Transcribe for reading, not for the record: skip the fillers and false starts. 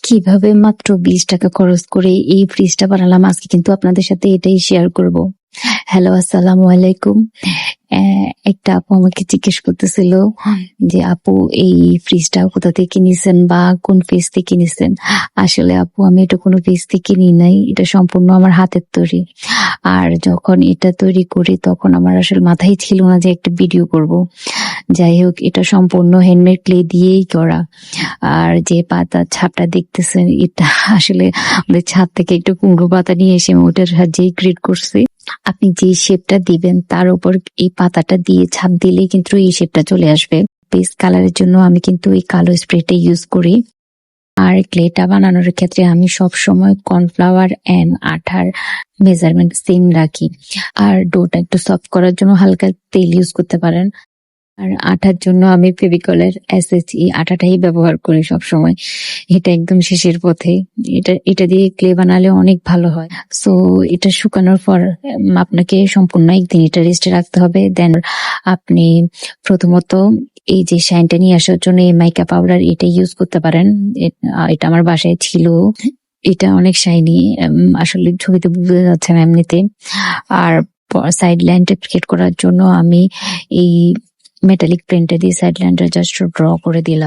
কিভাবে মাত্র 20 টাকা খরচ করে এই ফ্রিজটা বানালাম আজকে কিন্তু আপনাদের সাথে এটাই শেয়ার করব। হ্যালো, আসসালামু আলাইকুম। একটা আপু আমাকে জিজ্ঞেস করতেছিল যে আপু এই ফ্রিজটা কোথা থেকে নিছেন বা কোন পেজ থেকে নিছেন। আসলে আপু আমি এটা কোনো পেজ থেকে নিই নাই, এটা সম্পূর্ণ আমার হাতের তৈরি। আর যখন এটা তৈরি করি তখন আমার আসলে মাথায় ছিল না যে একটা ভিডিও করব। যাই হোক, এটা সম্পূর্ণ হ্যান্ডমেড ক্লে দিয়েই করা। আর যে পাতা ছাপটা দেখতেছেন এটা আসলে আমাদের ছাদ থেকে একটু কুমড়ো পাতা নিয়ে এসে আমি ওটার সাহায্যেই ক্রিয়েট করছি। আপনি যে শেপটা দিবেন তার উপর এই পাতাটা দিয়ে ছাপ দিলেই কিন্তু এই শেপটা চলে আসবে। পেস্ট কালারের জন্য আমি কিন্তু এই কালো স্প্রেটা ইউজ করি। আর ক্লেটা বানানোর ক্ষেত্রে আমি সব সময় কর্নফ্লাওয়ার এন্ড আঠার মেজারমেন্ট সেম রাখি। আর ডোটা একটু সফট করার জন্য হালকা তেল ইউজ করতে পারেন। আর আঠার জন্য আমি ফেভিকলের SHE আঠাটাই ব্যবহার করি সবসময়। এটা একদম শেষের পথে। এটা দিয়ে ক্লে বানালে অনেক ভালো হয়। সো এটা শুকানোর পর আপনাকে সম্পূর্ণ একদিন এটা রেস্টে রাখতে হবে। দেন আপনি প্রথমত এই যে শাইনটা নিয়ে আসার জন্য এই মাইকা পাউডার এটা ইউজ করতে পারেন। এটা আমার বাসায় ছিল। এটা অনেক শাইনি, আসলে ছবিতে বোঝা যাচ্ছে না এমনিতে। আর সাইড লাইনটা ক্রিয়েট করার জন্য আমি এই মেটালিক পেন্টে দিয়ে সাইড লাইনটা জাস্ট ড্র করে দিলাম।